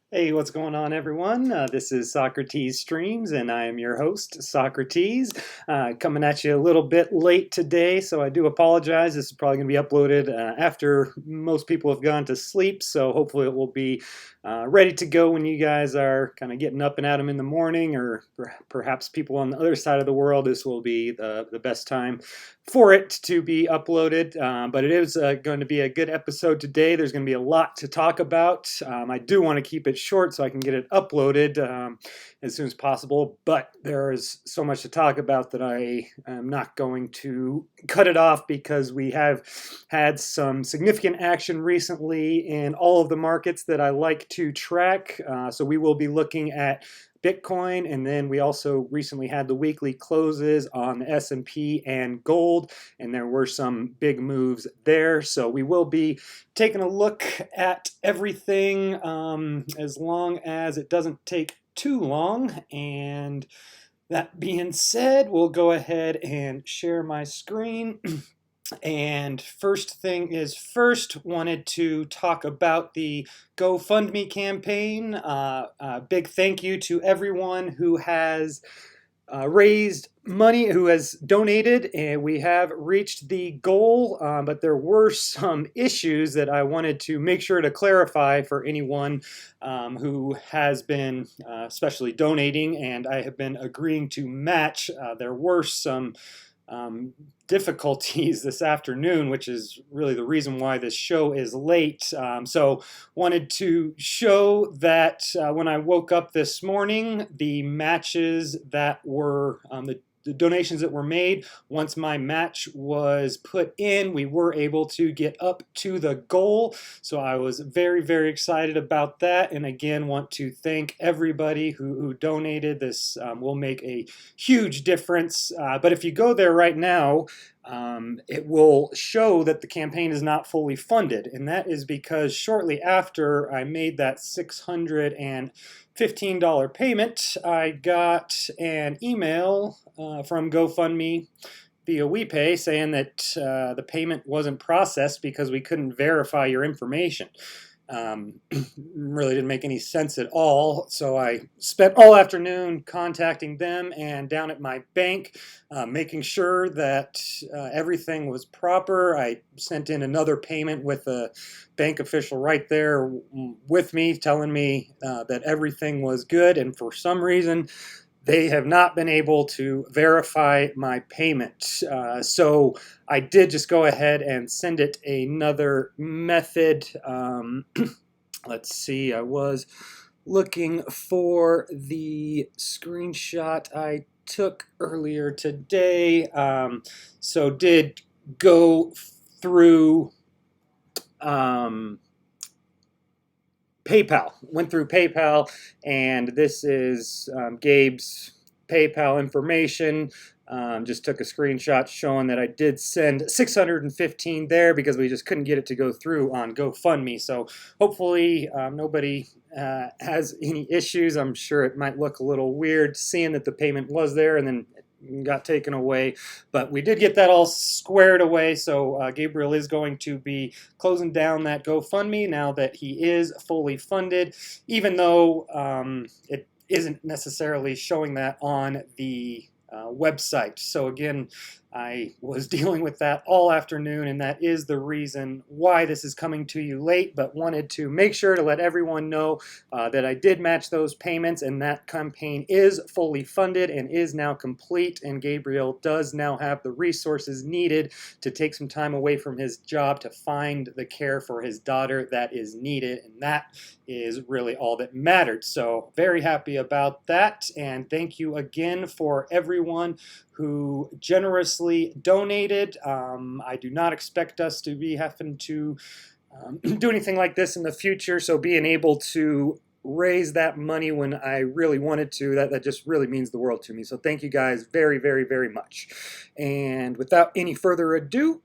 Hey, what's going on, everyone? This is Sawcruhteez Streamz, and I am your host, Sawcruhteez. Coming at you a little bit late today, so I do apologize. This is probably going to be uploaded after most people have gone to sleep, so hopefully it will be ready to go when you guys are kind of getting up and at 'em in the morning, or perhaps people on the other side of the world. This will be the best time for it to be uploaded, but it is going to be a good episode today. There's going to be a lot to talk about. I do want to keep it short so I can get it uploaded as soon as possible, but there is so much to talk about that I am not going to cut it off because we have had some significant action recently in all of the markets that I like to track. So we will be looking at Bitcoin, and then we also recently had the weekly closes on the S&P and gold, and there were some big moves there. So we will be taking a look at everything as long as it doesn't take too long. And that being said, we'll go ahead and share my screen. And first thing is first, wanted to talk about the GoFundMe campaign. Big thank you to everyone who has raised money, who has donated, and we have reached the goal, but there were some issues that I wanted to make sure to clarify for anyone who has been especially donating, and I have been agreeing to match. There were some difficulties this afternoon, which is really the reason why this show is late. So wanted to show that when I woke up this morning, the matches that were the donations that were made, once my match was put in, we were able to get up to the goal. So I was very, very excited about that. And again, want to thank everybody who donated. This will make a huge difference. But if you go there right now, it will show that the campaign is not fully funded, and that is because shortly after I made that $615 payment, I got an email from GoFundMe via WePay saying that the payment wasn't processed because we couldn't verify your information. Really didn't make any sense at all. So I spent all afternoon contacting them and down at my bank, making sure that everything was proper. I sent in another payment with a bank official right there with me, telling me that everything was good. And for some reason, they have not been able to verify my payment. So I did just go ahead and send it another method. Let's see, I was looking for the screenshot I took earlier today. So did go through PayPal, went through PayPal, and this is Gabe's PayPal information. Just took a screenshot showing that I did send 615 there because we just couldn't get it to go through on GoFundMe. So hopefully nobody has any issues. I'm sure it might look a little weird seeing that the payment was there and then got taken away, but we did get that all squared away. So Gabriel is going to be closing down that GoFundMe now that he is fully funded, even though it isn't necessarily showing that on the website. So again, I was dealing with that all afternoon, and that is the reason why this is coming to you late, but wanted to make sure to let everyone know that I did match those payments, and that campaign is fully funded and is now complete, and Gabriel does now have the resources needed to take some time away from his job to find the care for his daughter that is needed, and that is really all that mattered. So very happy about that, and thank you again for everyone who generously donated. I do not expect us to be having to do anything like this in the future, so being able to raise that money when I really wanted to, that just really means the world to me. So thank you guys very, very, very much. And without any further ado,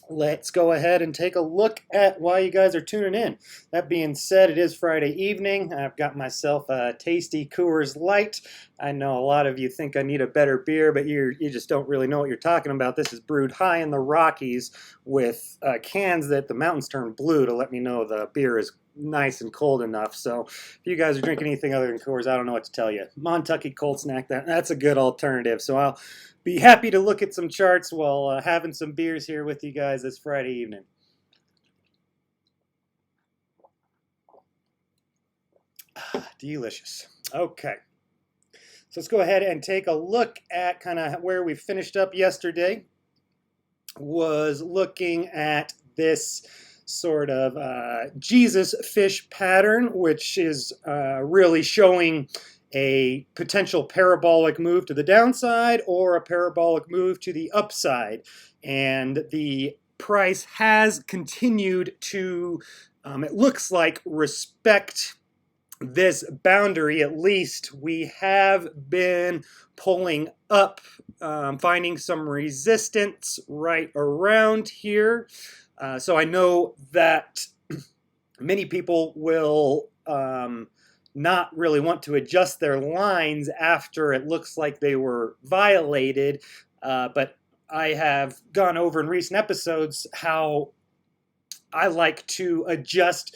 let's go ahead and take a look at why you guys are tuning in. That being said, it is Friday evening. I've got myself a tasty Coors Light. I know a lot of you think I need a better beer, but you just don't really know what you're talking about. This is brewed high in the Rockies with cans that the mountains turn blue to let me know the beer is nice and cold enough. So if you guys are drinking anything other than Coors, I don't know what to tell you. Montucky cold snack, that's a good alternative. So I'll be happy to look at some charts while having some beers here with you guys this Friday evening. Delicious. Okay. So let's go ahead and take a look at kind of where we finished up yesterday. Was looking at this sort of Jesus fish pattern, which is really showing a potential parabolic move to the downside or a parabolic move to the upside. And the price has continued to, it looks like, respect this boundary. At least we have been pulling up, finding some resistance right around here. So I know that many people will not really want to adjust their lines after it looks like they were violated, but I have gone over in recent episodes how I like to adjust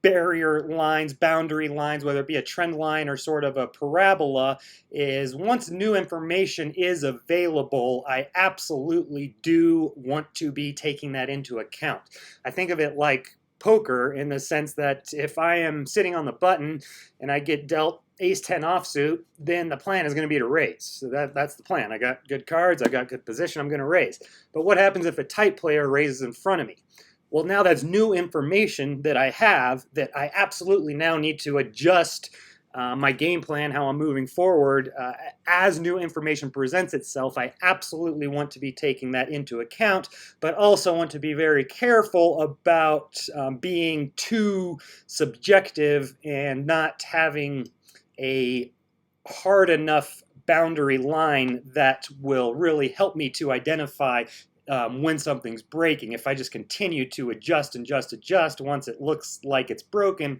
barrier lines, boundary lines, whether it be a trend line or sort of a parabola, is once new information is available, I absolutely do want to be taking that into account. I think of it like poker in the sense that if I am sitting on the button and I get dealt ace-10 offsuit, then the plan is going to be to raise. So that's the plan. I got good cards, I got good position, I'm going to raise. But what happens if a tight player raises in front of me? Well, now that's new information that I have that I absolutely now need to adjust my game plan, how I'm moving forward. As new information presents itself, I absolutely want to be taking that into account, but also want to be very careful about being too subjective and not having a hard enough boundary line that will really help me to identify when something's breaking. If I just continue to adjust once it looks like it's broken,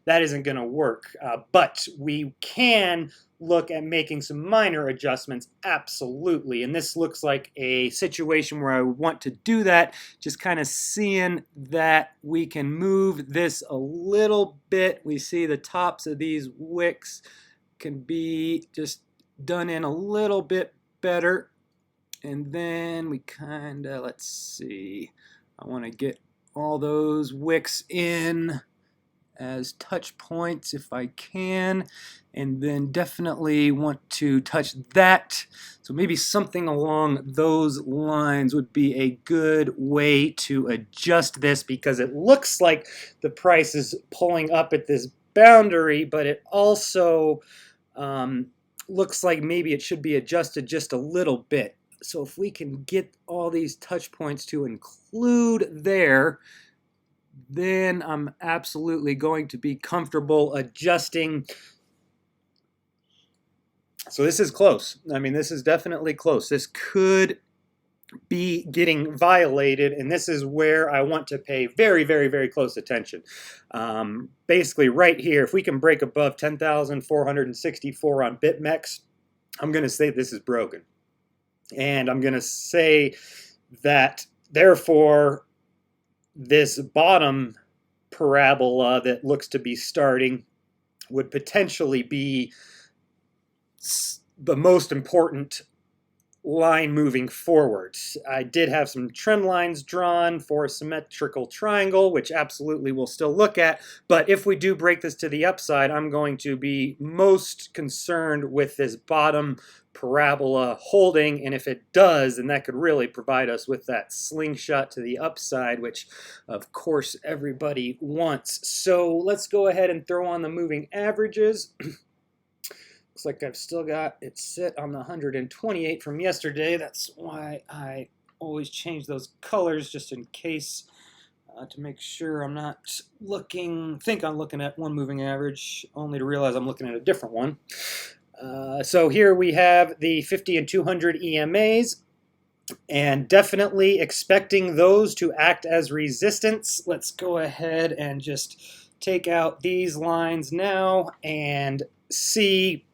that isn't going to work. But we can look at making some minor adjustments, absolutely. And this looks like a situation where I want to do that, just kind of seeing that we can move this a little bit. We see the tops of these wicks can be just done in a little bit better. And then we kind of, let's see, I want to get all those wicks in as touch points if I can, and then definitely want to touch that. So maybe something along those lines would be a good way to adjust this, because it looks like the price is pulling up at this boundary, but it also looks like maybe it should be adjusted just a little bit. So if we can get all these touch points to include there, then I'm absolutely going to be comfortable adjusting. So this is close. I mean, this is definitely close. This could be getting violated, and this is where I want to pay very, very, very close attention. Basically right here, if we can break above 10,464 on BitMEX, I'm going to say this is broken. And I'm going to say that, therefore, this bottom parabola that looks to be starting would potentially be the most important line moving forward. I did have some trend lines drawn for a symmetrical triangle, which absolutely we'll still look at. But if we do break this to the upside, I'm going to be most concerned with this bottom parabola holding, and if it does, then that could really provide us with that slingshot to the upside, which of course everybody wants. So let's go ahead and throw on the moving averages. Looks like I've still got it sit on the 128 from yesterday. That's why I always change those colors, just in case, to make sure I'm not think I'm looking at one moving average, only to realize I'm looking at a different one. So here we have the 50 and 200 EMAs, and definitely expecting those to act as resistance. Let's go ahead and just take out these lines now and see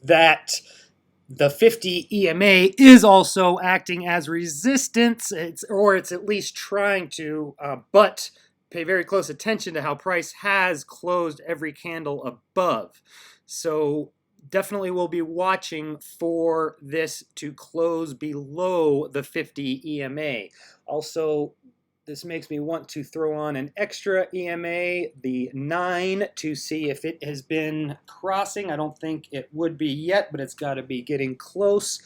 that the 50 EMA is also acting as resistance, or it's at least trying to, but pay very close attention to how price has closed every candle above. So definitely we'll be watching for this to close below the 50 EMA. Also, this makes me want to throw on an extra EMA, the 9, to see if it has been crossing. I don't think it would be yet, but it's got to be getting close.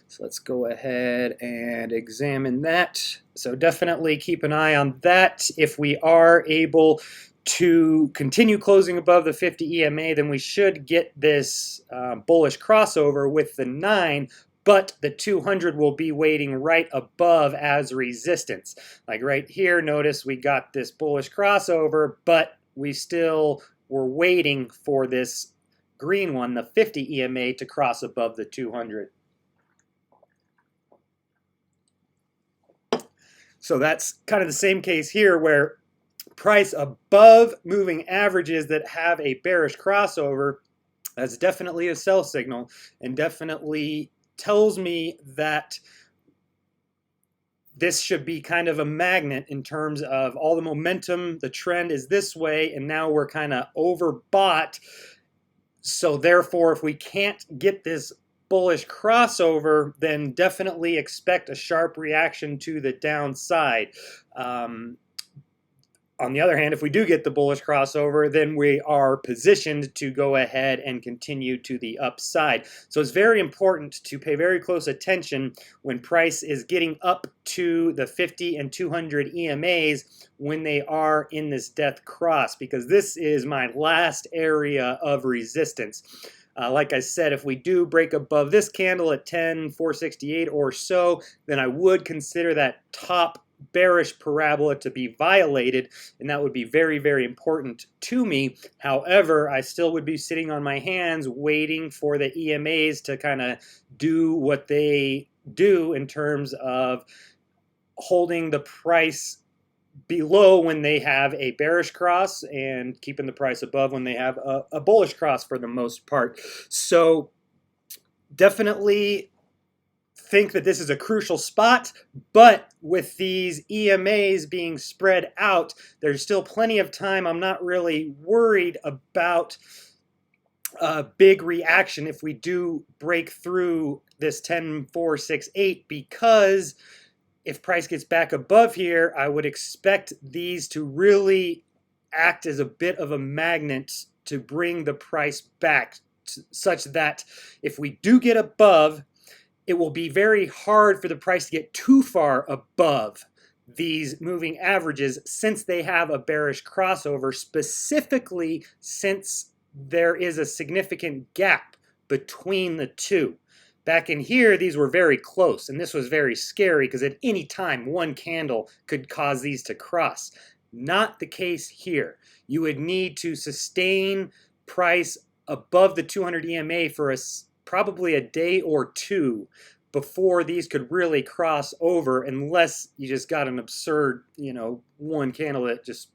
So let's go ahead and examine that. So definitely keep an eye on that. If we are able to continue closing above the 50 EMA, then we should get this bullish crossover with the 9, but the 200 will be waiting right above as resistance. Like right here, notice we got this bullish crossover, but we still were waiting for this green one, the 50 EMA, to cross above the 200. So that's kind of the same case here, where price above moving averages that have a bearish crossover, that's definitely a sell signal, and definitely tells me that this should be kind of a magnet in terms of all the momentum. The trend is this way, and now we're kind of overbought. So therefore, if we can't get this bullish crossover, then definitely expect a sharp reaction to the downside. On the other hand, if we do get the bullish crossover, then we are positioned to go ahead and continue to the upside. So it's very important to pay very close attention when price is getting up to the 50 and 200 EMAs when they are in this death cross, because this is my last area of resistance. Like I said, if we do break above this candle at 10,468 or so, then I would consider that top bearish parabola to be violated, and that would be very, very important to me. However, I still would be sitting on my hands waiting for the EMAs to kind of do what they do in terms of holding the price below when they have a bearish cross and keeping the price above when they have a bullish cross for the most part. So definitely think that this is a crucial spot, but with these EMAs being spread out, there's still plenty of time. I'm not really worried about a big reaction if we do break through this 10,468, because if price gets back above here, I would expect these to really act as a bit of a magnet to bring the price back, such that if we do get above, it will be very hard for the price to get too far above these moving averages, since they have a bearish crossover, specifically since there is a significant gap between the two. Back in here, these were very close, and this was very scary because at any time, one candle could cause these to cross. Not the case here. You would need to sustain price above the 200 EMA for probably a day or two before these could really cross over, unless you just got an absurd, one candle that just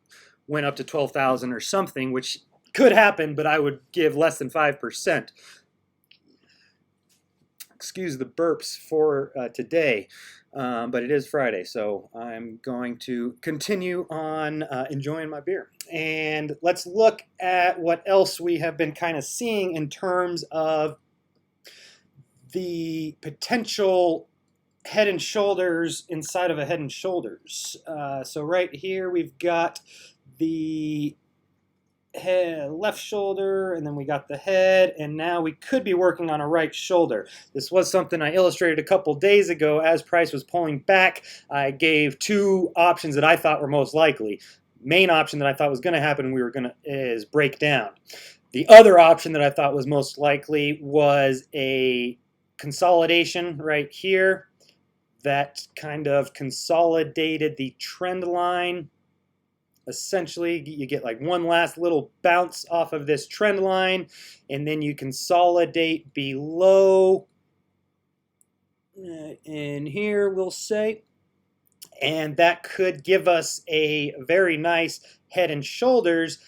went up to 12,000 or something, which could happen, but I would give less than 5%. Excuse the burps for today, but it is Friday, so I'm going to continue on enjoying my beer. And let's look at what else we have been kind of seeing in terms of the potential head and shoulders inside of a head and shoulders. So right here we've got the left shoulder, and then we got the head, and now we could be working on a right shoulder. This was something I illustrated a couple days ago. As price was pulling back, I gave two options that I thought were most likely. Main option that I thought was going to happen is break down. The other option that I thought was most likely was a consolidation right here that kind of consolidated the trend line. Essentially, you get like one last little bounce off of this trend line, and then you consolidate below in here, we'll say, and that could give us a very nice head and shoulders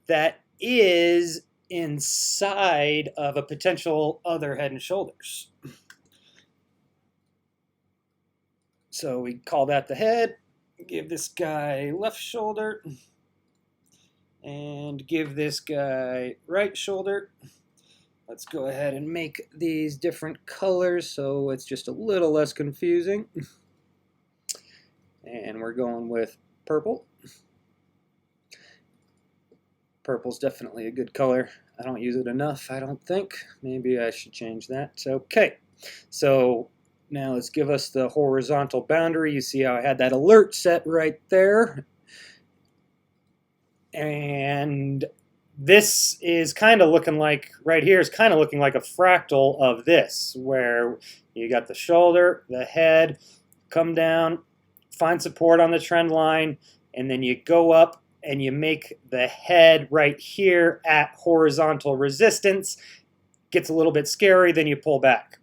that is inside of a potential other head and shoulders. So we call that the head, give this guy left shoulder, and give this guy right shoulder. Let's go ahead and make these different colors so it's just a little less confusing. And we're going with purple. Purple's definitely a good color. I don't use it enough, I don't think. Maybe I should change that. Okay, so now let's give us the horizontal boundary. You see how I had that alert set right there. And this is kind of looking like, right here is kind of looking like a fractal of this, where you got the shoulder, the head, come down, find support on the trend line, and then you go up and you make the head right here at horizontal resistance. Gets a little bit scary, then you pull back.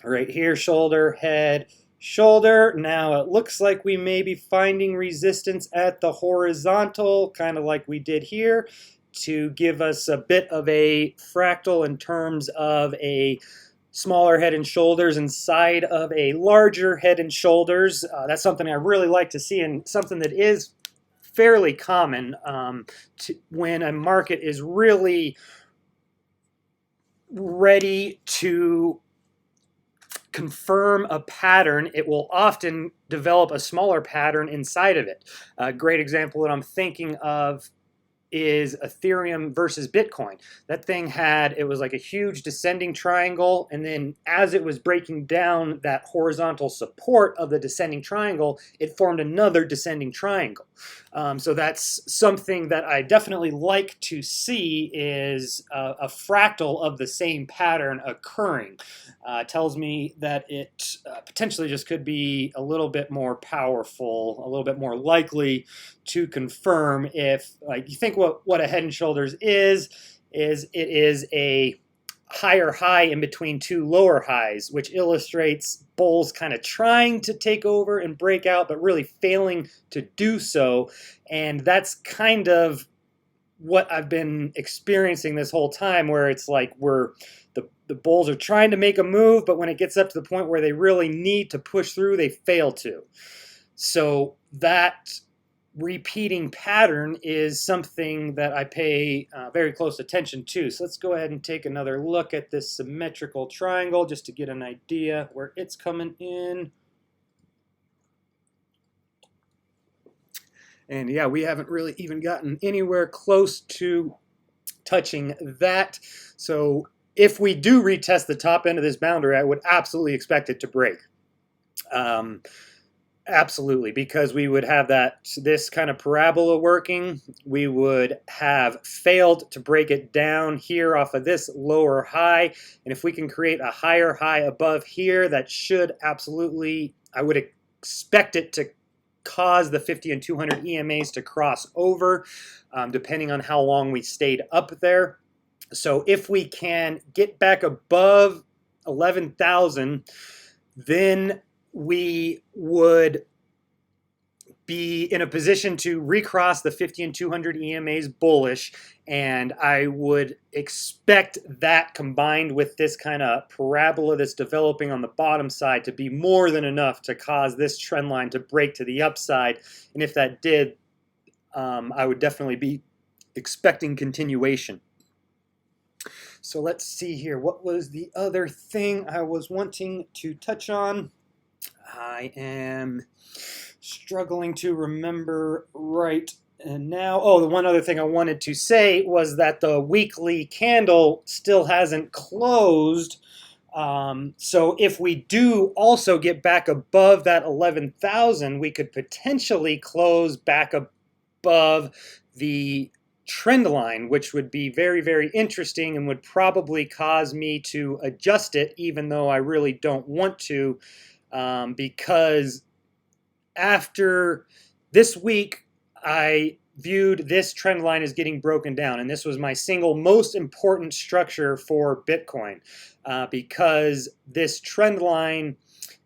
Right here, shoulder, head, shoulder. Now it looks like we may be finding resistance at the horizontal, kind of like we did here, to give us a bit of a fractal in terms of a smaller head and shoulders inside of a larger head and shoulders. That's something I really like to see, and something that is fairly common when a market is really ready to confirm a pattern. It will often develop a smaller pattern inside of it. A great example that I'm thinking of is Ethereum versus Bitcoin. That thing had, it was like a huge descending triangle, and then as it was breaking down that horizontal support of the descending triangle, it formed another descending triangle. So that's something that I definitely like to see, is a fractal of the same pattern occurring. Tells me that it potentially just could be a little bit more powerful, a little bit more likely to confirm. If, like, you think what a head and shoulders is it is a higher high in between two lower highs, which illustrates bulls kind of trying to take over and break out, but really failing to do so. And that's kind of what I've been experiencing this whole time, where it's like the bulls are trying to make a move, but when it gets up to the point where they really need to push through, they fail to. So that repeating pattern is something that I pay very close attention to. So let's go ahead and take another look at this symmetrical triangle just to get an idea where it's coming in. And yeah, we haven't really even gotten anywhere close to touching that. So if we do retest the top end of this boundary, I would absolutely expect it to break. Absolutely, because we would have this kind of parabola working. We would have failed to break it down here off of this lower high. And if we can create a higher high above here, that should absolutely, I would expect it to cause the 50 and 200 EMAs to cross over, depending on how long we stayed up there. So if we can get back above 11,000, then we would be in a position to recross the 50 and 200 EMAs bullish, and I would expect that, combined with this kind of parabola that's developing on the bottom side, to be more than enough to cause this trend line to break to the upside. And if that did, I would definitely be expecting continuation. So let's see here. What was the other thing I was wanting to touch on? I am struggling to remember right now. Oh, the one other thing I wanted to say was that the weekly candle still hasn't closed. So if we do also get back above that 11,000, we could potentially close back above the trend line, which would be very, very interesting and would probably cause me to adjust it, even though I really don't want to, because after this week, I viewed this trend line as getting broken down, and this was my single most important structure for Bitcoin, because this trend line,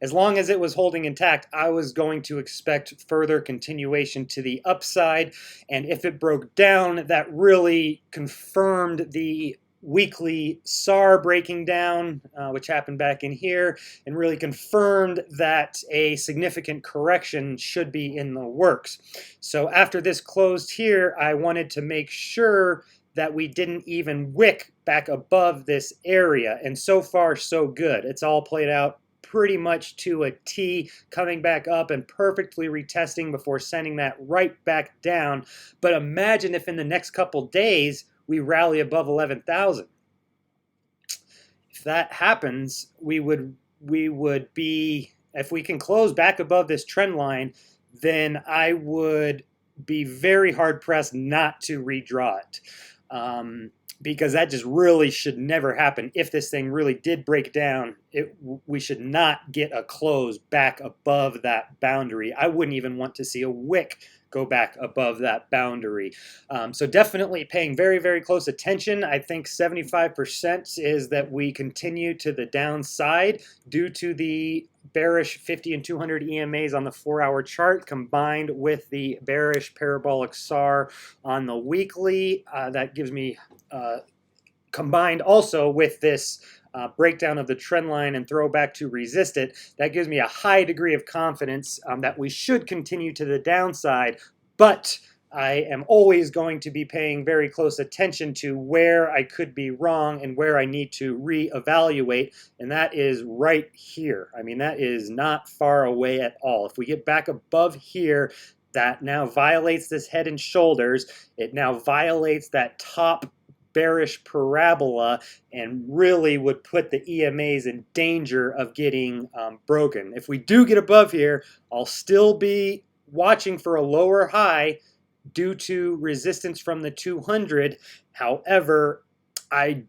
as long as it was holding intact, I was going to expect further continuation to the upside. And if it broke down, that really confirmed the weekly SAR breaking down, which happened back in here, and really confirmed that a significant correction should be in the works. So after this closed here, I wanted to make sure that we didn't even wick back above this area, and so far so good. It's all played out pretty much to a T, coming back up and perfectly retesting before sending that right back down. But imagine if in the next couple days we rally above 11,000. If that happens, we would be, if we can close back above this trend line, then I would be very hard pressed not to redraw it. Because that just really should never happen. If this thing really did break down, we should not get a close back above that boundary. I wouldn't even want to see a wick go back above that boundary. So definitely paying very, very close attention. I think 75% is that we continue to the downside due to the bearish 50 and 200 EMAs on the 4-hour chart combined with the bearish parabolic SAR on the weekly. That gives me, combined also with this breakdown of the trend line and throw back to resist it, that gives me a high degree of confidence that we should continue to the downside, but I am always going to be paying very close attention to where I could be wrong and where I need to reevaluate, and that is right here. I mean, that is not far away at all. If we get back above here, that now violates this head and shoulders. It now violates that top bearish parabola and really would put the EMAs in danger of getting broken. If we do get above here, I'll still be watching for a lower high due to resistance from the 200. However, I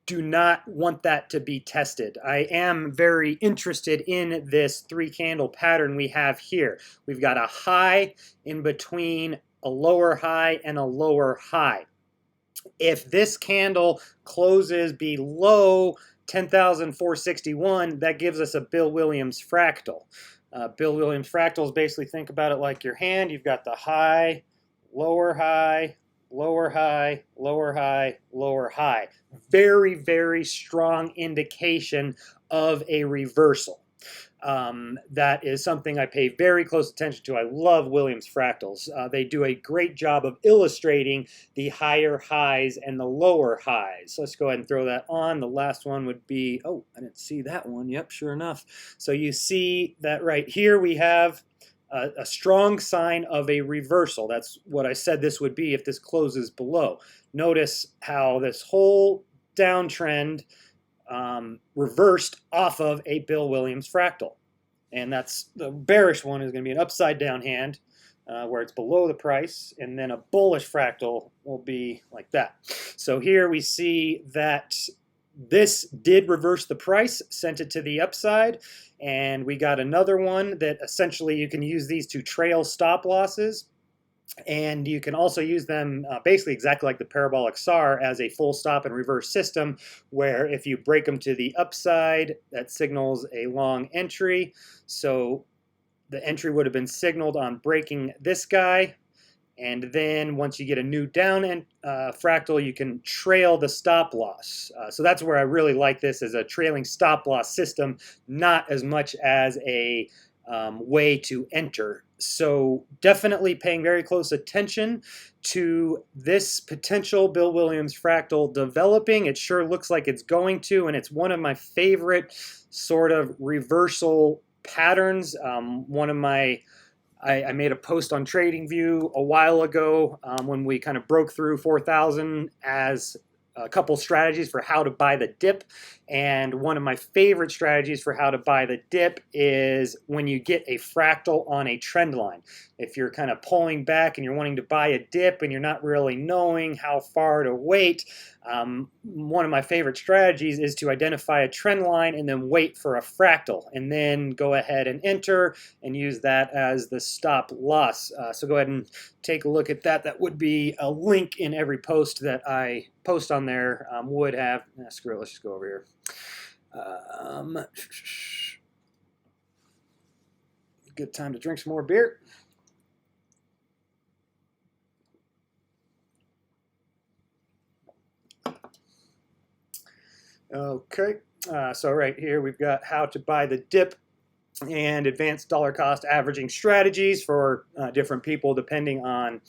do not want that to be tested. I am very interested in this 3-candle pattern we have here. We've got a high in between a lower high and a lower high. If this candle closes below 10,461, that gives us a Bill Williams fractal. Bill Williams fractals, basically think about it like your hand. You've got the high, lower high, lower high, lower high, lower high. Very, very strong indication of a reversal. That is something I pay very close attention to. I love Williams fractals. They do a great job of illustrating the higher highs and the lower highs. So let's go ahead and throw that on. The last one would be, oh, I didn't see that one. Yep, sure enough. So you see that right here we have a strong sign of a reversal. That's what I said this would be if this closes below. Notice how this whole downtrend reversed off of a Bill Williams fractal. And that's the bearish one is going to be an upside down hand where it's below the price, and then a bullish fractal will be like that. So here we see that this did reverse the price, sent it to the upside, and we got another one that essentially you can use these to trail stop losses. And you can also use them basically exactly like the parabolic SAR as a full stop and reverse system, where if you break them to the upside, that signals a long entry. So the entry would have been signaled on breaking this guy. And then once you get a new down fractal, you can trail the stop loss. So that's where I really like this as a trailing stop loss system, not as much as a way to enter. So definitely paying very close attention to this potential Bill Williams fractal developing. It sure looks like it's going to, and it's one of my favorite sort of reversal patterns. I made a post on TradingView a while ago when we kind of broke through 4,000 as a couple strategies for how to buy the dip. And one of my favorite strategies for how to buy the dip is when you get a fractal on a trend line. If you're kind of pulling back and you're wanting to buy a dip and you're not really knowing how far to wait, one of my favorite strategies is to identify a trend line and then wait for a fractal and then go ahead and enter and use that as the stop loss. So go ahead and take a look at that. That would be a link in every post that I post on there. Would have, screw it, let's just go over here. Good time to drink some more beer. Okay, so right here we've got how to buy the dip and advanced dollar cost averaging strategies for different people depending on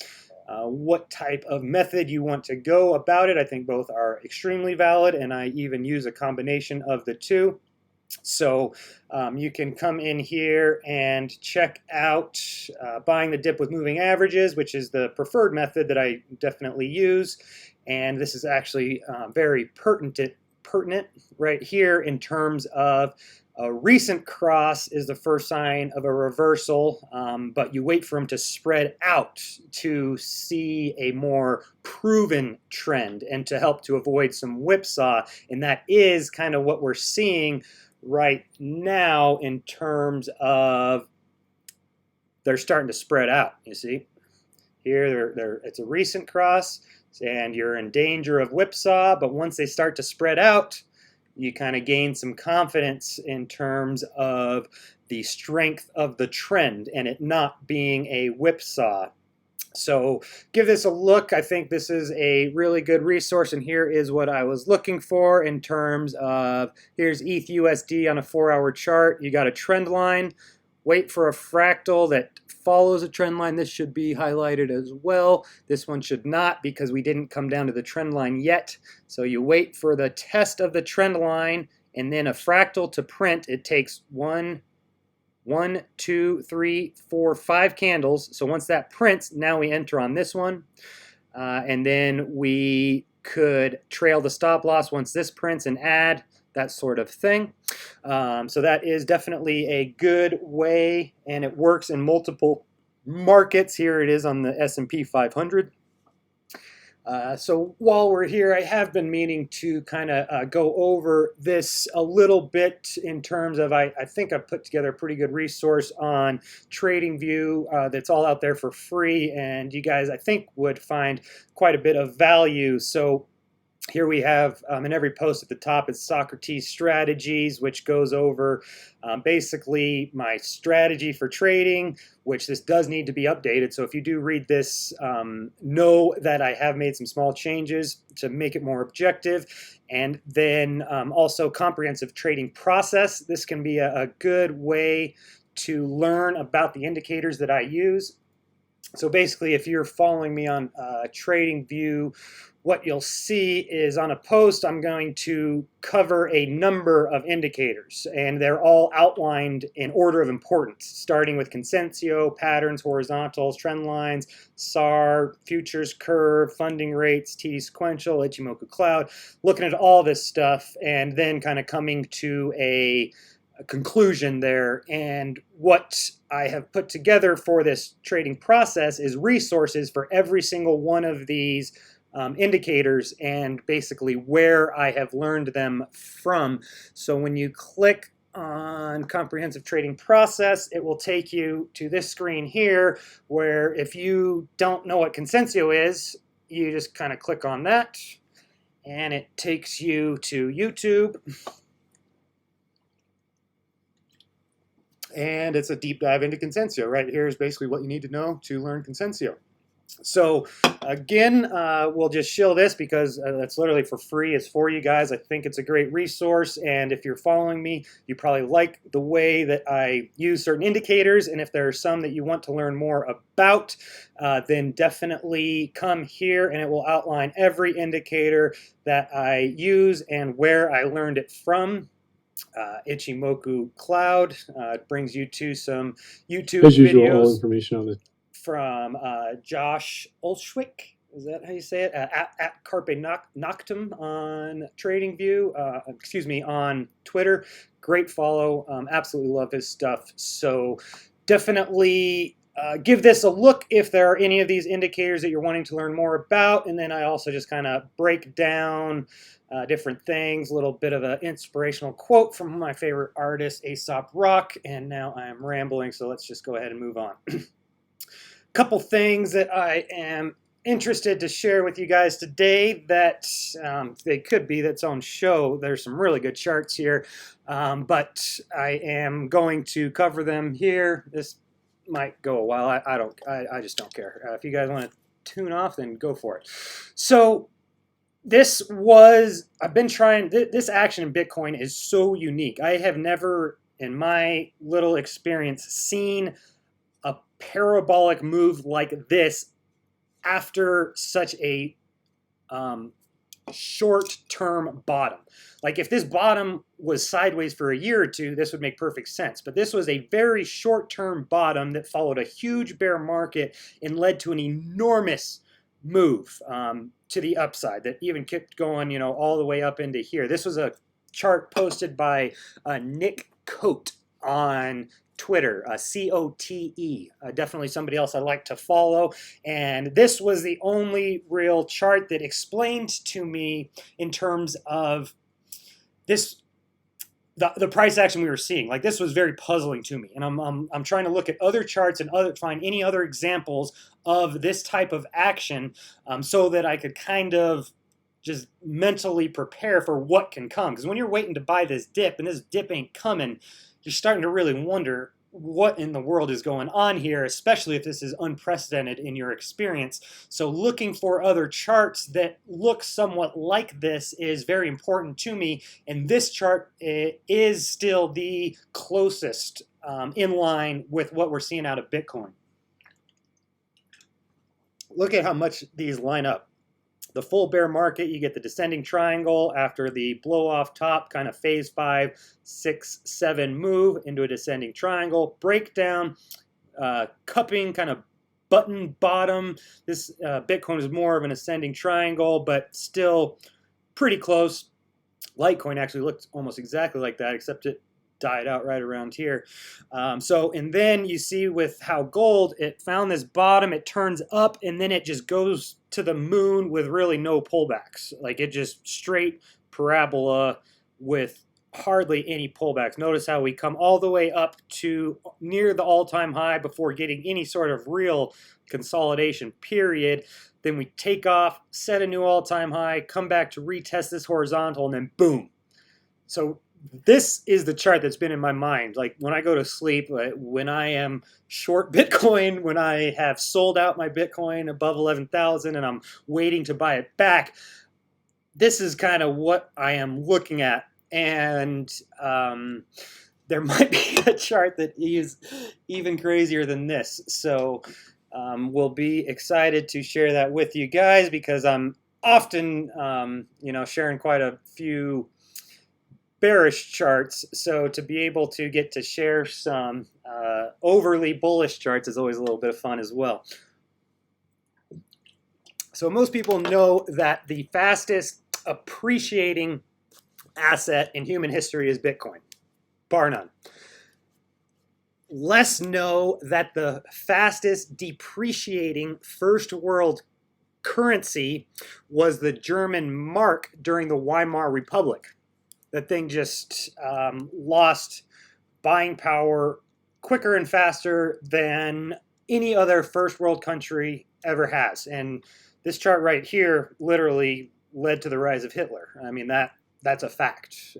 what type of method you want to go about it. I think both are extremely valid, and I even use a combination of the two. So you can come in here and check out buying the dip with moving averages, which is the preferred method that I definitely use. And this is actually very pertinent right here in terms of a recent cross is the first sign of a reversal, but you wait for them to spread out to see a more proven trend and to help to avoid some whipsaw. And that is kind of what we're seeing right now in terms of they're starting to spread out. You see here, it's a recent cross and you're in danger of whipsaw, but once they start to spread out, you kind of gain some confidence in terms of the strength of the trend and it not being a whipsaw. So give this a look. I think this is a really good resource, and here is what I was looking for in terms of, here's ETH USD on a 4-hour chart. You got a trend line. Wait for a fractal that follows a trend line. This should be highlighted as well. This one should not because we didn't come down to the trend line yet. So you wait for the test of the trend line and then a fractal to print. It takes 1, 2, 3, 4, 5 candles. So once that prints, now we enter on this one. And then we could trail the stop loss once this prints and add, that sort of thing. So that is definitely a good way, and it works in multiple markets. Here it is on the S&P 500. So while we're here, I have been meaning to kind of go over this a little bit in terms of, I think I've put together a pretty good resource on TradingView that's all out there for free, and you guys, I think, would find quite a bit of value. So here we have, in every post at the top, it's Sawcruhteez Strategies, which goes over basically my strategy for trading, which this does need to be updated. So if you do read this, know that I have made some small changes to make it more objective. And then also comprehensive trading process. This can be a good way to learn about the indicators that I use. So basically, if you're following me on TradingView, what you'll see is on a post, I'm going to cover a number of indicators, and they're all outlined in order of importance, starting with consensio, patterns, horizontals, trend lines, SAR, futures curve, funding rates, TD sequential, Ichimoku cloud, looking at all this stuff, and then kind of coming to a conclusion there. And what I have put together for this trading process is resources for every single one of these indicators and basically where I have learned them from. So when you click on comprehensive trading process, it will take you to this screen here, where if you don't know what consensio is, you just kind of click on that and it takes you to YouTube. And it's a deep dive into consensio. Right here is basically what you need to know to learn consensio. So again, we'll just shill this because that's literally for free. It's for you guys. I think it's a great resource, and if you're following me, you probably like the way that I use certain indicators, and if there are some that you want to learn more about, then definitely come here and it will outline every indicator that I use and where I learned it from. Ichimoku Cloud brings you to some YouTube As usual, videos. all information on the From Josh Olszwik, is that how you say it? At Carpe Noctem on TradingView, excuse me, on Twitter. Great follow. Absolutely love his stuff. So definitely give this a look if there are any of these indicators that you're wanting to learn more about. And then I also just kind of break down different things, a little bit of an inspirational quote from my favorite artist, Aesop Rock. And now I am rambling, so let's just go ahead and move on. Couple things that I am interested to share with you guys today that they could be that's on show. There's some really good charts here, but I am going to cover them here. This might go a while. I just don't care. If you guys want to tune off, then go for it. So I've been trying, this action in Bitcoin is so unique. I have never, in my little experience, seen a parabolic move like this after such a short-term bottom. Like if this bottom was sideways for a year or two, this would make perfect sense. But this was a very short-term bottom that followed a huge bear market and led to an enormous move to the upside that even kept going, you know, all the way up into here. This was a chart posted by Nick Cote on Twitter, C-O-T-E, definitely somebody else I like to follow. And this was the only real chart that explained to me in terms of this, the price action we were seeing. Like this was very puzzling to me. And I'm trying to look at other charts and find any other examples of this type of action so that I could kind of just mentally prepare for what can come. Because when you're waiting to buy this dip and this dip ain't coming, you're starting to really wonder what in the world is going on here, especially if this is unprecedented in your experience. So looking for other charts that look somewhat like this is very important to me, and this chart is still the closest in line with what we're seeing out of Bitcoin. Look at how much these line up. The full bear market, you get the descending triangle after the blow off top, kind of phase 5, 6, 7 move into a descending triangle, breakdown, cupping, kind of button bottom. This Bitcoin is more of an ascending triangle, but still pretty close. Litecoin actually looked almost exactly like that, except it died out right around here. And then you see with how gold, it found this bottom, it turns up, and then it just goes to the moon with really no pullbacks. Like it just straight parabola with hardly any pullbacks. Notice how we come all the way up to near the all-time high before getting any sort of real consolidation period. Then we take off, set a new all-time high, come back to retest this horizontal, and then boom. So this is the chart that's been in my mind. Like when I go to sleep, when I am short Bitcoin, when I have sold out my Bitcoin above 11,000 and I'm waiting to buy it back, this is kind of what I am looking at. And there might be a chart that is even crazier than this. So we'll be excited to share that with you guys, because I'm often, sharing quite a few bearish charts, so to be able to get to share some overly bullish charts is always a little bit of fun as well. So most people know that the fastest appreciating asset in human history is Bitcoin, bar none. Less know that the fastest depreciating first world currency was the German mark during the Weimar Republic. That thing just lost buying power quicker and faster than any other first world country ever has. And this chart right here literally led to the rise of Hitler. I mean, that's a fact.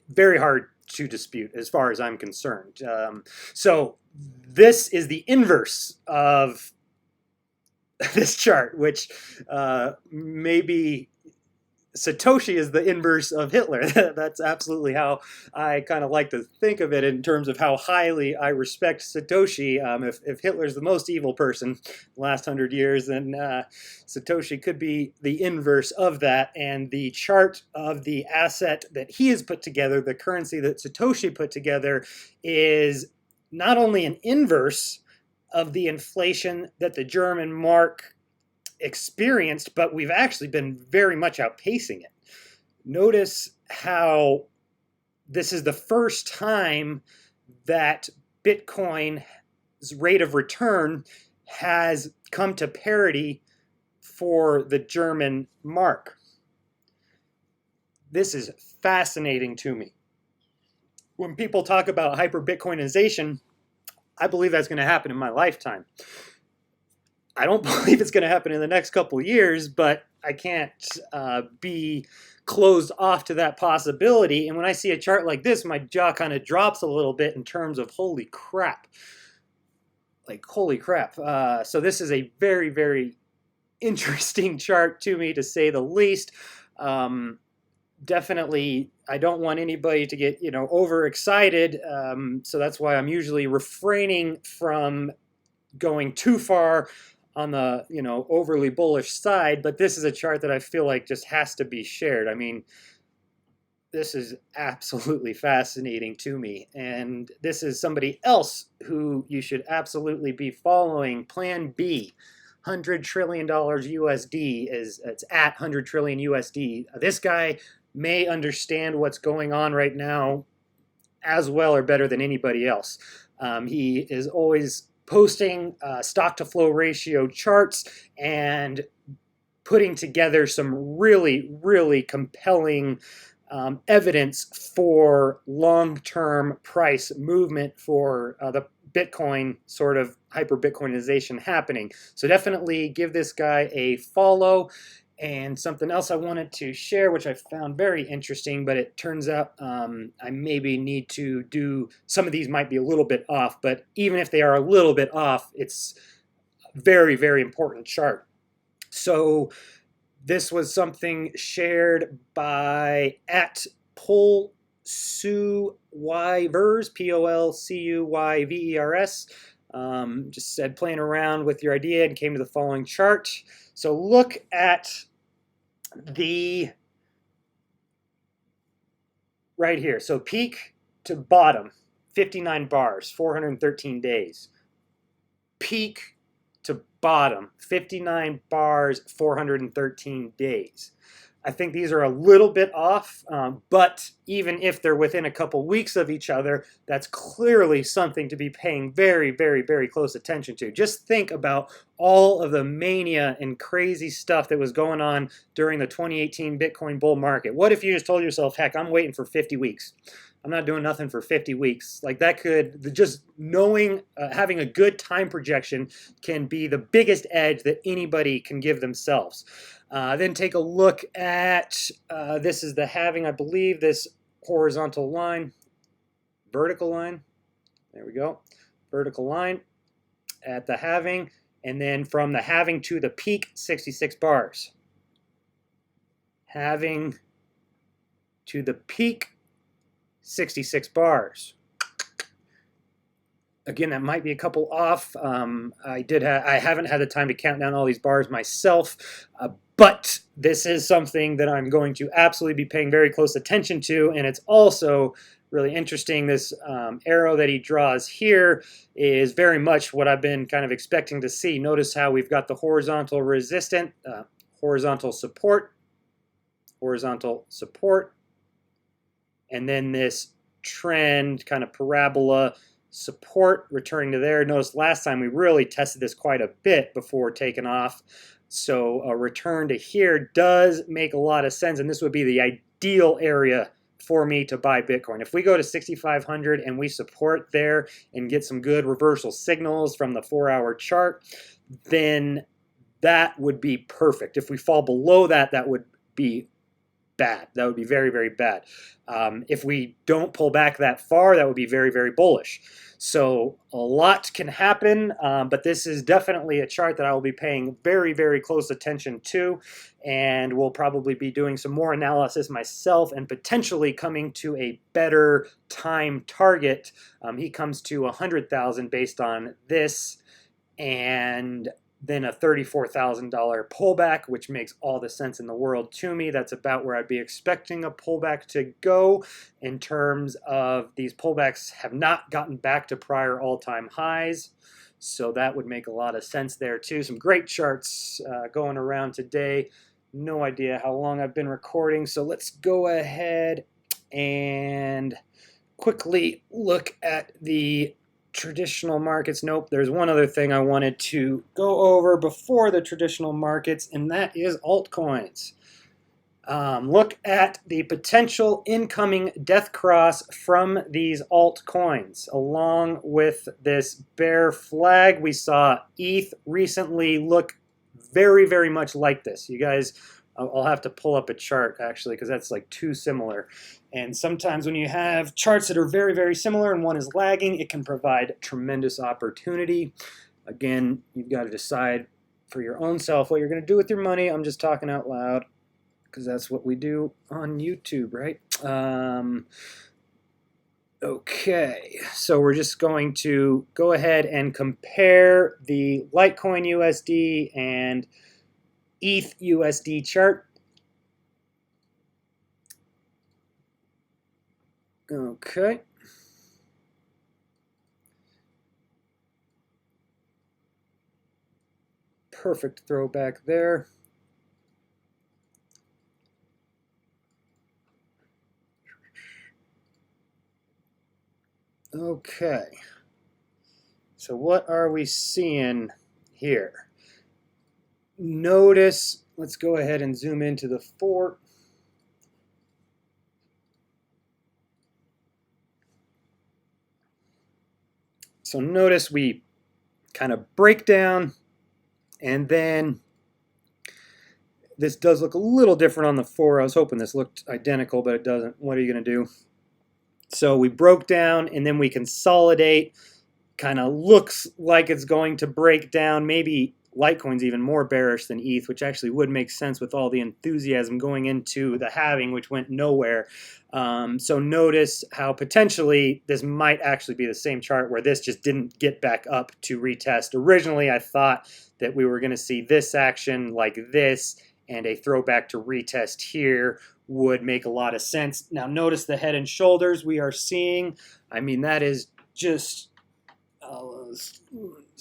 Very hard to dispute as far as I'm concerned. So this is the inverse of this chart, which maybe Satoshi is the inverse of Hitler. That's absolutely how I kind of like to think of it in terms of how highly I respect Satoshi. If Hitler's the most evil person in the last 100 years, then Satoshi could be the inverse of that. And the chart of the asset that he has put together, the currency that Satoshi put together, is not only an inverse of the inflation that the German mark experienced, but we've actually been very much outpacing it. Notice how this is the first time that Bitcoin's rate of return has come to parity for the German mark. This is fascinating to me. When people talk about hyper-Bitcoinization, I believe that's going to happen in my lifetime. I don't believe it's going to happen in the next couple of years, but I can't be closed off to that possibility. And when I see a chart like this, my jaw kind of drops a little bit in terms of holy crap. Like, holy crap. So this is a very, very interesting chart to me, to say the least. Definitely, I don't want anybody to get, overexcited. So that's why I'm usually refraining from going too far on the, overly bullish side. But this is a chart that I feel like just has to be shared. I mean, this is absolutely fascinating to me. And this is somebody else who you should absolutely be following. Plan B. $100 trillion USD it's at 100 trillion USD. This guy may understand what's going on right now as well or better than anybody else. He is always posting stock to flow ratio charts and putting together some really, really compelling evidence for long-term price movement for the Bitcoin sort of hyper-Bitcoinization happening. So definitely give this guy a follow. And something else I wanted to share, which I found very interesting, but it turns out I maybe need to do, some of these might be a little bit off, but even if they are a little bit off, it's a very, very important chart. So this was something shared by @Polcuyvers, Polcuyvers. Just said playing around with your idea and came to the following chart. So look at the right here. So peak to bottom, 59 bars, 413 days. Peak to bottom, 59 bars, 413 days. I think these are a little bit off, but even if they're within a couple weeks of each other, that's clearly something to be paying very, very, very close attention to. Just think about all of the mania and crazy stuff that was going on during the 2018 Bitcoin bull market. What if you just told yourself, heck, I'm waiting for 50 weeks. I'm not doing nothing for 50 weeks. Like that could, just knowing, having a good time projection can be the biggest edge that anybody can give themselves. Then take a look at, this is the halving, I believe, this horizontal line, vertical line, there we go, vertical line at the halving, and then from the halving to the peak, 66 bars. Halving to the peak, 66 bars. Again, that might be a couple off. I haven't had the time to count down all these bars myself, but this is something that I'm going to absolutely be paying very close attention to, and it's also really interesting. This arrow that he draws here is very much what I've been kind of expecting to see. Notice how we've got the horizontal resistance, horizontal support, and then this trend kind of parabola support returning to there. Notice last time we really tested this quite a bit before taking off. So a return to here does make a lot of sense, and this would be the ideal area for me to buy Bitcoin. If we go to 6,500 and we support there and get some good reversal signals from the 4-hour chart, then that would be perfect. If we fall below that, that would be bad. That would be very, very bad. If we don't pull back that far, that would be very, very bullish. So a lot can happen, but this is definitely a chart that I will be paying very, very close attention to, and will probably be doing some more analysis myself and potentially coming to a better time target. He comes to 100,000 based on this, and then a $34,000 pullback, which makes all the sense in the world to me. That's about where I'd be expecting a pullback to go, in terms of these pullbacks have not gotten back to prior all-time highs. So that would make a lot of sense there too. Some great charts going around today. No idea how long I've been recording, so let's go ahead and quickly look at the traditional markets. Nope, there's one other thing I wanted to go over before the traditional markets, and that is altcoins. Look at the potential incoming death cross from these altcoins. Along with this bear flag, we saw ETH recently look very, very much like this. You guys, I'll have to pull up a chart actually, because that's like too similar. And sometimes when you have charts that are very, very similar and one is lagging, it can provide tremendous opportunity. Again, you've got to decide for your own self what you're going to do with your money. I'm just talking out loud because that's what we do on YouTube, right? Okay, so we're just going to go ahead and compare the Litecoin USD and ETH USD chart. Okay. Perfect throwback there. Okay. So what are we seeing here? Notice, let's go ahead and zoom into the fort. So notice we kind of break down, and then this does look a little different on the 4. I was hoping this looked identical, but it doesn't. What are you going to do? So we broke down, and then we consolidate. Kind of looks like it's going to break down. Maybe Litecoin's even more bearish than ETH, which actually would make sense with all the enthusiasm going into the halving, which went nowhere. So notice how potentially this might actually be the same chart where this just didn't get back up to retest. Originally, I thought that we were going to see this action like this, and a throwback to retest here would make a lot of sense. Now notice the head and shoulders we are seeing. I mean, that is just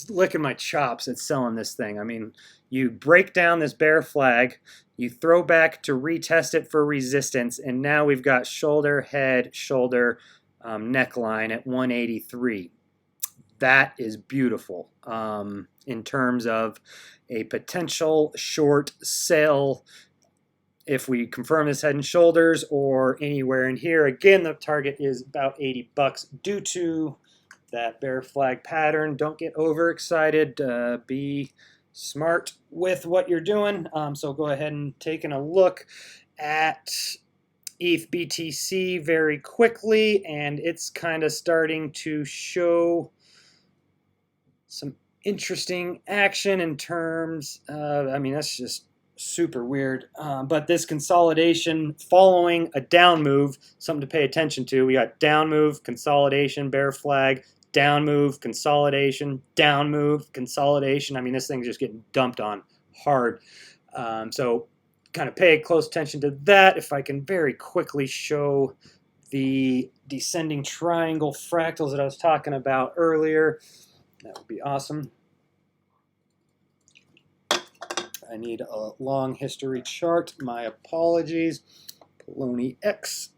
licking my chops at selling this thing. I mean, you break down this bear flag, you throw back to retest it for resistance, and now we've got shoulder, head, shoulder, neckline at 183. That is beautiful in terms of a potential short sale if we confirm this head and shoulders or anywhere in here. Again, the target is about 80 bucks due to that bear flag pattern. Don't get overexcited. Be smart with what you're doing. So go ahead and taking a look at ETH BTC very quickly, and it's kind of starting to show some interesting action in terms of, I mean, that's just super weird. But this consolidation following a down move, something to pay attention to. We got down move, consolidation, bear flag, down move, consolidation, down move, consolidation. I mean, this thing's just getting dumped on hard. So kind of pay close attention to that. If I can very quickly show the descending triangle fractals that I was talking about earlier, that would be awesome. I need a long history chart. My apologies. Poloni X.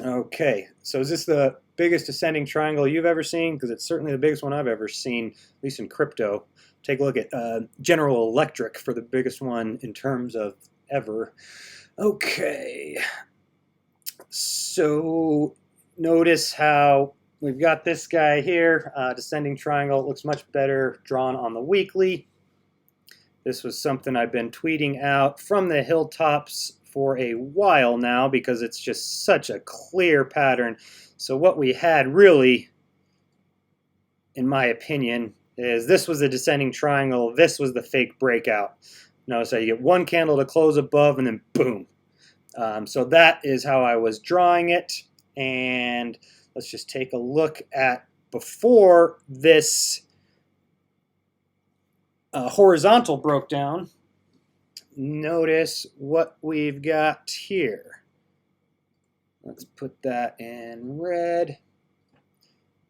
Okay, so is this the biggest descending triangle you've ever seen? Because it's certainly the biggest one I've ever seen, at least in crypto. Take a look at General Electric for the biggest one in terms of ever. Okay, so notice how we've got this guy here, descending triangle. It looks much better drawn on the weekly. This was something I've been tweeting out from the hilltops for a while now because it's just such a clear pattern. So what we had really, in my opinion, is this was the descending triangle. This was the fake breakout. Notice how you get one candle to close above and then boom. So that is how I was drawing it. And let's just take a look at before this horizontal broke down. Notice what we've got here. Let's put that in red.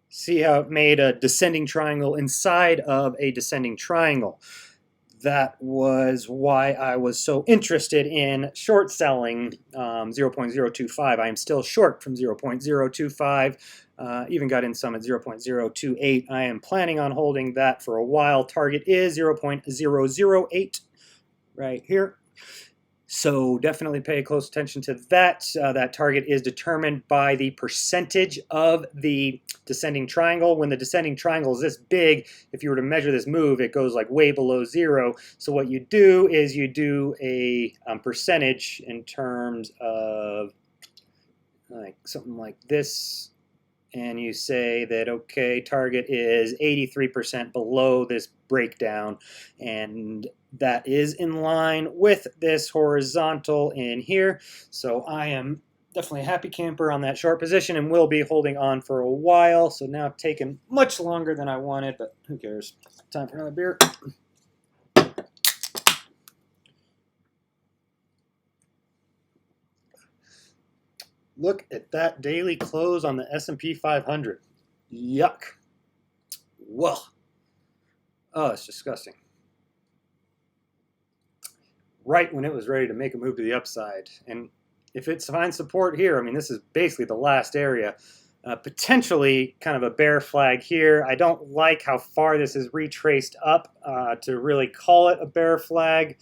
See how it made a descending triangle inside of a descending triangle. That was why I was so interested in short selling 0.025. I am still short from 0.025. Even got in some at 0.028. I am planning on holding that for a while. Target is 0.008 right here. So definitely pay close attention to that. That target is determined by the percentage of the descending triangle. When the descending triangle is this big, if you were to measure this move, it goes like way below zero. So what you do is you do a percentage in terms of like something like this. And you say that, okay, target is 83% below this breakdown. And that is in line with this horizontal in here. So I am definitely a happy camper on that short position and will be holding on for a while. So now taking much longer than I wanted, but who cares? Time for another beer. Look at that daily close on the S&P 500. Yuck. Whoa. Oh, it's disgusting. Right when it was ready to make a move to the upside. And if it finds support here, I mean, this is basically the last area. Potentially kind of a bear flag here. I don't like how far this is retraced up to really call it a bear flag.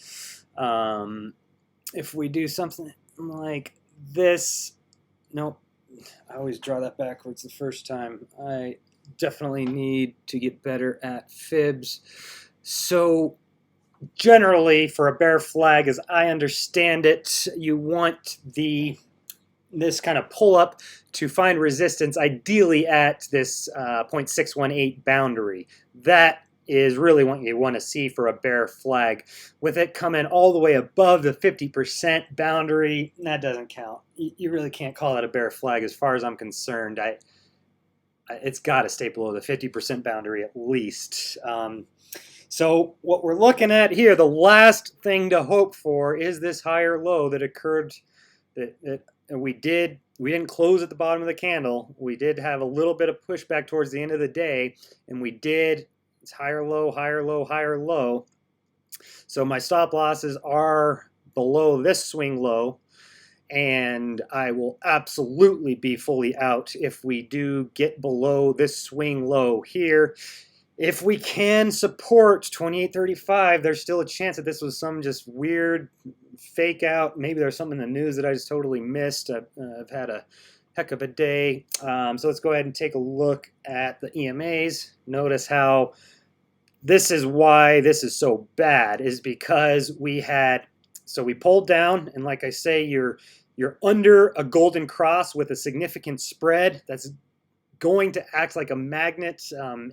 If we do something like this, nope, I always draw that backwards the first time. I definitely need to get better at fibs. So generally, for a bear flag, as I understand it, you want this kind of pull up to find resistance, ideally at this 0.618 boundary. That is really what you want to see for a bear flag. With it coming all the way above the 50% boundary, that doesn't count. You really can't call that a bear flag as far as I'm concerned. It's got to stay below the 50% boundary at least. So what we're looking at here, the last thing to hope for is this higher low that occurred. That we didn't close at the bottom of the candle. We did have a little bit of pushback towards the end of the day, and we did. It's higher low, higher low, higher low. So my stop losses are below this swing low, and I will absolutely be fully out if we do get below this swing low here. If we can support 28.35, there's still a chance that this was some just weird fake out. Maybe there's something in the news that I just totally missed. I've had a heck of a day. So let's go ahead and take a look at the EMAs. Notice how this is why this is so bad, is because we pulled down, and like I say, you're under a golden cross with a significant spread. That's going to act like a magnet.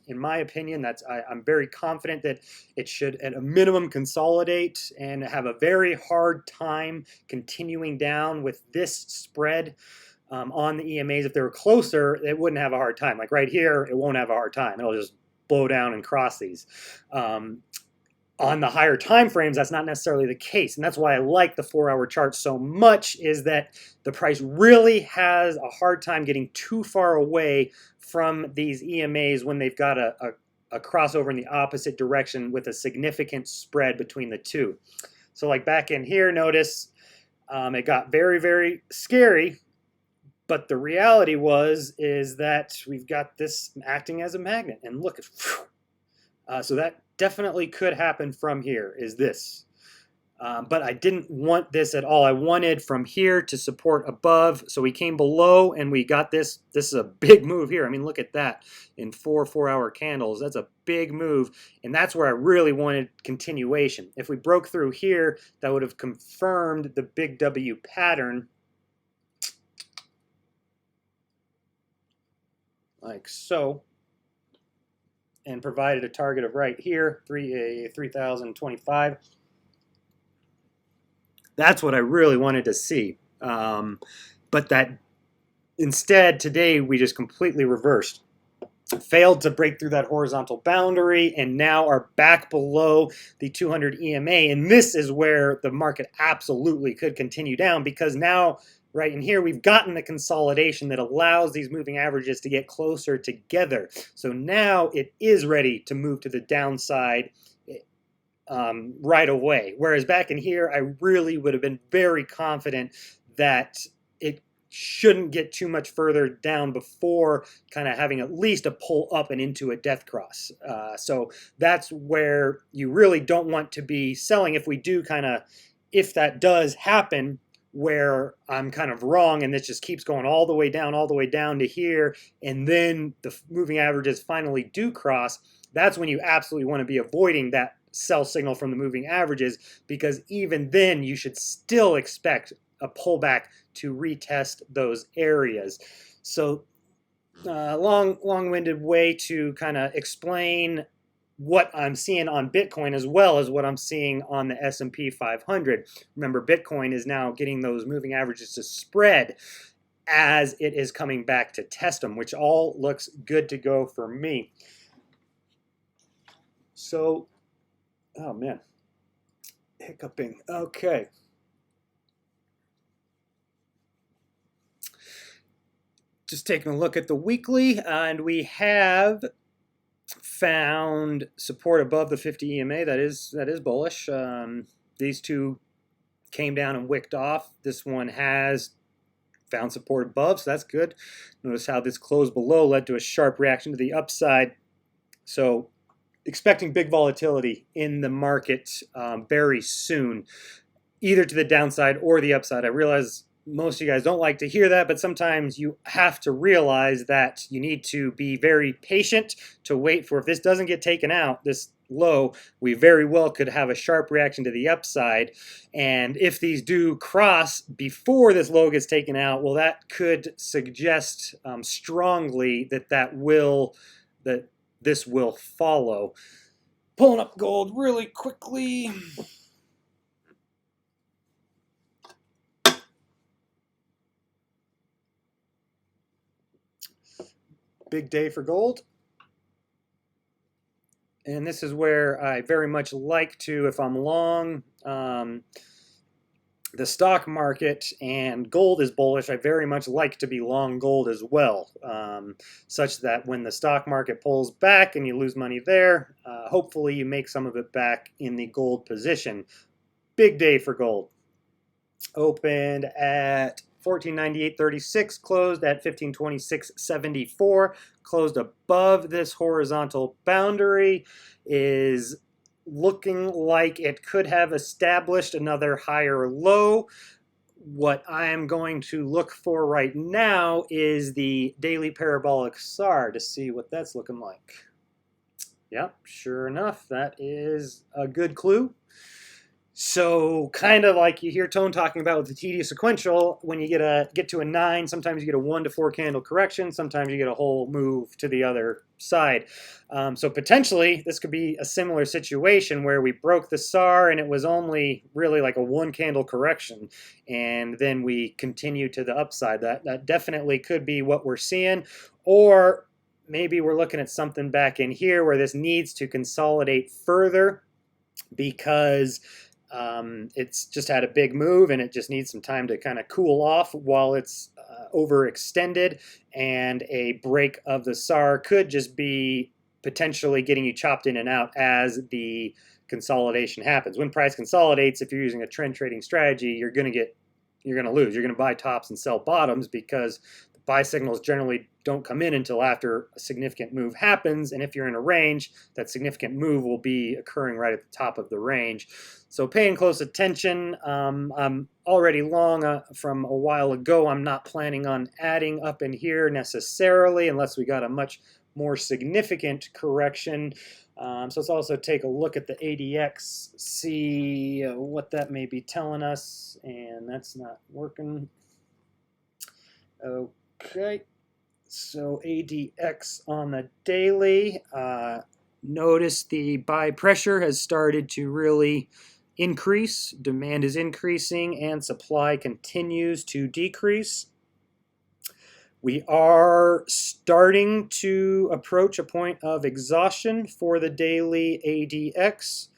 In my opinion, I'm very confident that it should at a minimum consolidate and have a very hard time continuing down with this spread on the EMAs. If they were closer, it wouldn't have a hard time. Like right here, it won't have a hard time. It'll just blow down and cross these. On the higher time frames, that's not necessarily the case, and that's why I like the 4-hour chart so much, is that the price really has a hard time getting too far away from these EMAs when they've got a crossover in the opposite direction with a significant spread between the two. So like back in here, notice it got very, very scary, but the reality is that we've got this acting as a magnet, and look, so that definitely could happen from here, is this. But I didn't want this at all. I wanted from here to support above. So we came below and we got this. This is a big move here. I mean, look at that in 4-hour candles. That's a big move. And that's where I really wanted continuation. If we broke through here, that would have confirmed the big W pattern. Like so. And provided a target of right here, 3,025. That's what I really wanted to see. But that instead, today, we just completely reversed. Failed to break through that horizontal boundary and now are back below the 200 EMA. And this is where the market absolutely could continue down, because now, right in here, we've gotten the consolidation that allows these moving averages to get closer together. So now it is ready to move to the downside right away. Whereas back in here, I really would have been very confident that it shouldn't get too much further down before kind of having at least a pull up and into a death cross. So that's where you really don't want to be selling if if that does happen, where I'm kind of wrong and this just keeps going all the way down to here, and then the moving averages finally do cross. That's when you absolutely want to be avoiding that sell signal from the moving averages, because even then you should still expect a pullback to retest those areas. So long-winded way to kind of explain what I'm seeing on Bitcoin as well as what I'm seeing on the S&P 500. Remember, Bitcoin is now getting those moving averages to spread as it is coming back to test them, which all looks good to go for me. So, oh man, hiccuping. Okay. Just taking a look at the weekly, and we have found support above the 50 EMA. That is bullish. These two came down and wicked off. This one has found support above, so that's good. Notice how this closed below led to a sharp reaction to the upside. So expecting big volatility in the market very soon, either to the downside or the upside. I realize most of you guys don't like to hear that, but sometimes you have to realize that you need to be very patient to wait for, if this doesn't get taken out, this low, we very well could have a sharp reaction to the upside. And if these do cross before this low gets taken out, well, that could suggest strongly that this will follow. Pulling up gold really quickly. Big day for gold. And this is where I very much like to, if I'm long the stock market and gold is bullish, I very much like to be long gold as well, such that when the stock market pulls back and you lose money there, hopefully you make some of it back in the gold position. Big day for gold. Opened at 1498.36, closed at 1526.74, closed above this horizontal boundary, is looking like it could have established another higher low. What I am going to look for right now is the daily parabolic SAR to see what that's looking like. Yep, sure enough, that is a good clue. So kind of like you hear Tone talking about with the TD sequential, when you get to a 9, sometimes you get a 1 to 4 candle correction, sometimes you get a whole move to the other side. So potentially this could be a similar situation where we broke the SAR and it was only really like a 1 candle correction, and then we continue to the upside. That definitely could be what we're seeing. Or maybe we're looking at something back in here where this needs to consolidate further because it's just had a big move and it just needs some time to kind of cool off while it's overextended, and a break of the SAR could just be potentially getting you chopped in and out as the consolidation happens. When price consolidates, if you're using a trend trading strategy, you're going to lose. You're going to buy tops and sell bottoms because the buy signals generally don't come in until after a significant move happens, and if you're in a range, that significant move will be occurring right at the top of the range. So paying close attention. I'm already long from a while ago. I'm not planning on adding up in here necessarily unless we got a much more significant correction. So let's also take a look at the ADX, see what that may be telling us, and that's not working. Okay. So ADX on the daily, notice the buy pressure has started to really increase. Demand is increasing and supply continues to decrease. We are starting to approach a point of exhaustion for the daily ADX.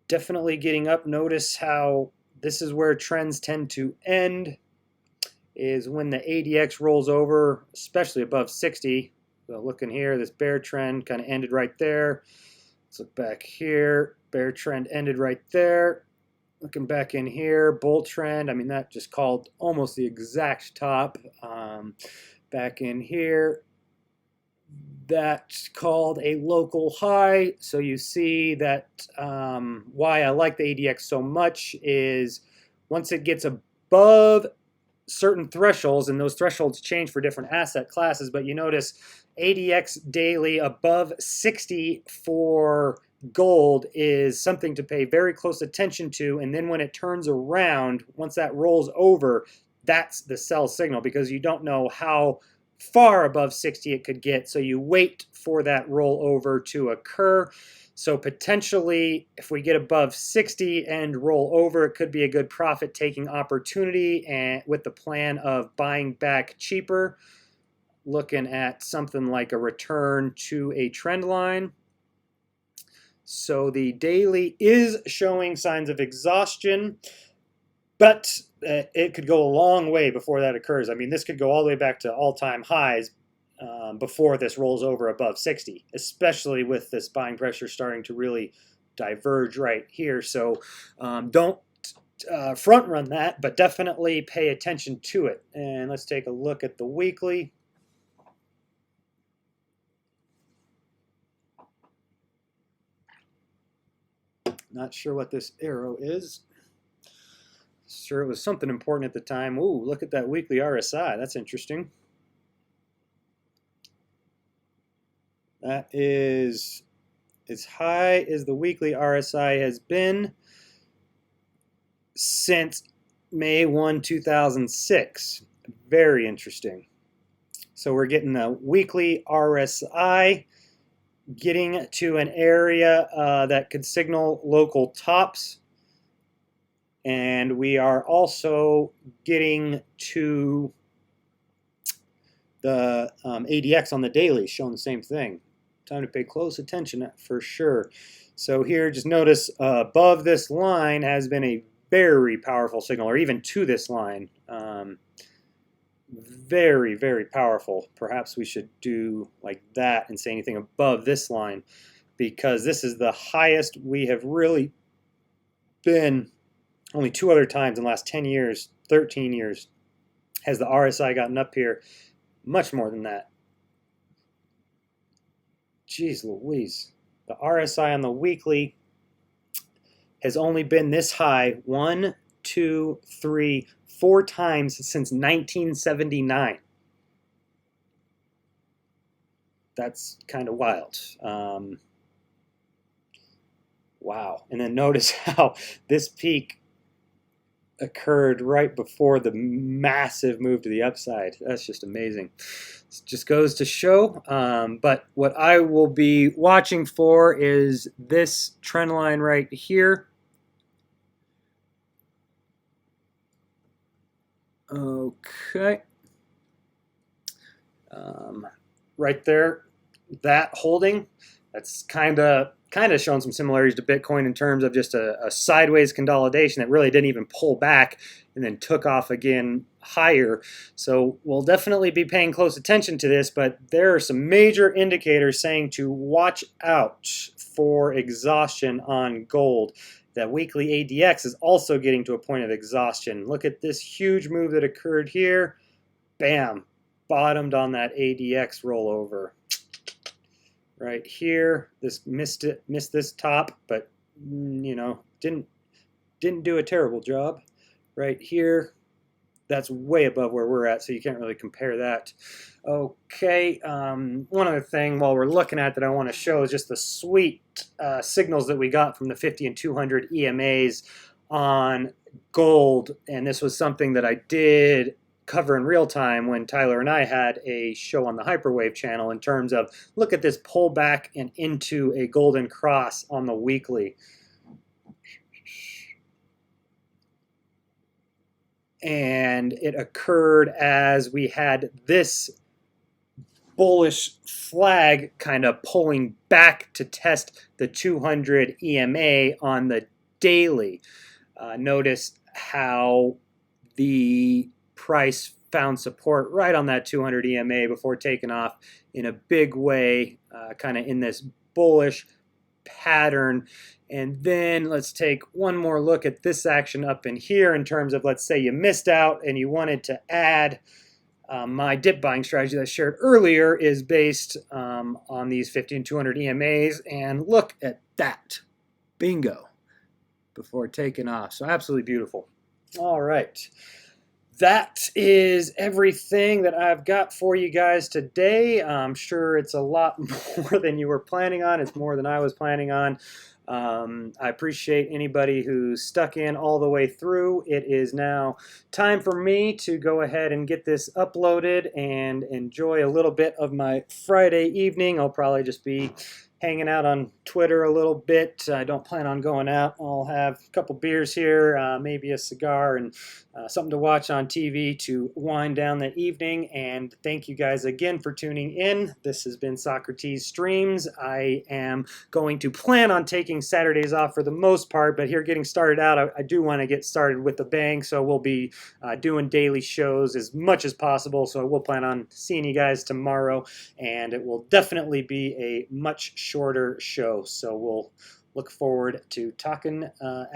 Definitely getting up. Notice how this is where trends tend to end, is when the ADX rolls over, especially above 60. So looking here, this bear trend kind of ended right there. Let's look back here. Bear trend ended right there. Looking back in here, bull trend, I mean, that just called almost the exact top. Back in here, that's called a local high. So you see that why I like the ADX so much is once it gets above certain thresholds, and those thresholds change for different asset classes, but you notice ADX daily above 60 for gold is something to pay very close attention to. And then when it turns around, once that rolls over, that's the sell signal, because you don't know how far above 60 it could get. So you wait for that rollover to occur. So potentially, if we get above 60 and roll over, it could be a good profit-taking opportunity, and with the plan of buying back cheaper, looking at something like a return to a trend line. So the daily is showing signs of exhaustion, but it could go a long way before that occurs. I mean, this could go all the way back to all-time highs before this rolls over above 60, especially with this buying pressure starting to really diverge right here. So don't front run that, but definitely pay attention to it. And let's take a look at the weekly. Not sure what this arrow is. Sure, it was something important at the time. Ooh, look at that weekly RSI. That's interesting. That is as high as the weekly RSI has been since May 1, 2006. Very interesting. So we're getting the weekly RSI getting to an area that could signal local tops. And we are also getting to the ADX on the daily, showing the same thing. Time to pay close attention for sure. So here, just notice above this line has been a very powerful signal, or even to this line. Very, very powerful. Perhaps we should do like that and say anything above this line, because this is the highest we have really been. Only 2 other times in the last 10 years, 13 years, has the RSI gotten up here. Much more than that. Jeez Louise. The RSI on the weekly has only been this high 1, 2, 3, 4 times since 1979. That's kind of wild. Wow. And then notice how this peak occurred right before the massive move to the upside. That's just amazing. It just goes to show. But what I will be watching for is this trend line right here. Okay. Right there, that holding, that's kind of showing some similarities to Bitcoin in terms of just a sideways consolidation that really didn't even pull back and then took off again higher. So we'll definitely be paying close attention to this, but there are some major indicators saying to watch out for exhaustion on gold. That weekly ADX is also getting to a point of exhaustion. Look at this huge move that occurred here. Bam, bottomed on that ADX rollover. Right here, this missed this top, but you know, didn't do a terrible job. Right here, that's way above where we're at, so you can't really compare that. Okay, one other thing while we're looking at that I want to show is just the sweet signals that we got from the 50 and 200 EMAs on gold, and this was something that I did cover in real time when Tyler and I had a show on the Hyperwave channel in terms of look at this pullback and into a golden cross on the weekly. And it occurred as we had this bullish flag kind of pulling back to test the 200 EMA on the daily. Notice how the price found support right on that 200 EMA before taking off in a big way, kind of in this bullish pattern. And then let's take one more look at this action up in here in terms of, let's say you missed out and you wanted to add. My dip buying strategy that I shared earlier is based on these 50 and 200 EMAs, and look at that. Bingo. Before taking off. So absolutely beautiful. All right. That is everything that I've got for you guys today. I'm sure it's a lot more than you were planning on. It's more than I was planning on. I appreciate anybody who stuck in all the way through. It is now time for me to go ahead and get this uploaded and enjoy a little bit of my Friday evening. I'll probably just be hanging out on Twitter a little bit. I don't plan on going out. I'll have a couple beers here, maybe a cigar, and something to watch on TV to wind down the evening. And thank you guys again for tuning in. This has been Sawcruhteez Streamz. I am going to plan on taking Saturdays off for the most part, but here getting started out, I do want to get started with a bang, so we'll be doing daily shows as much as possible. So we'll plan on seeing you guys tomorrow, and it will definitely be a much shorter show. So we'll look forward to talking at